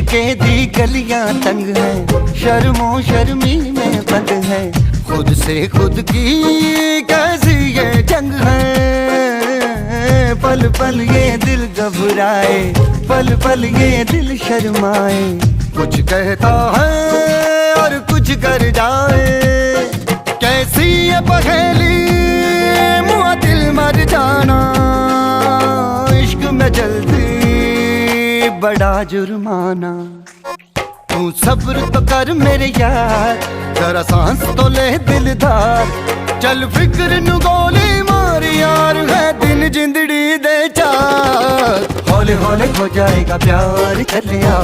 इश्के दी गलियां तंग है, शर्मो शर्मी में बंद है, खुद से खुद की कैसी ये जंग है। पल पल ये दिल घबराए, पल पल ये दिल शर्माए, कुछ कहता है और कुछ कर जाए। कैसी ये पहेली मुआ दिल मर जाना, इश्क में जल्दी बड़ा जुर्माना। तू सब्र तो कर मेरे यार, जरा सांस तो ले दिलदार, चल फिक्र नु गोली मार यार, है दिन जिंदड़ी दे चार। हौले हौले हो जाएगा प्यार, चलिया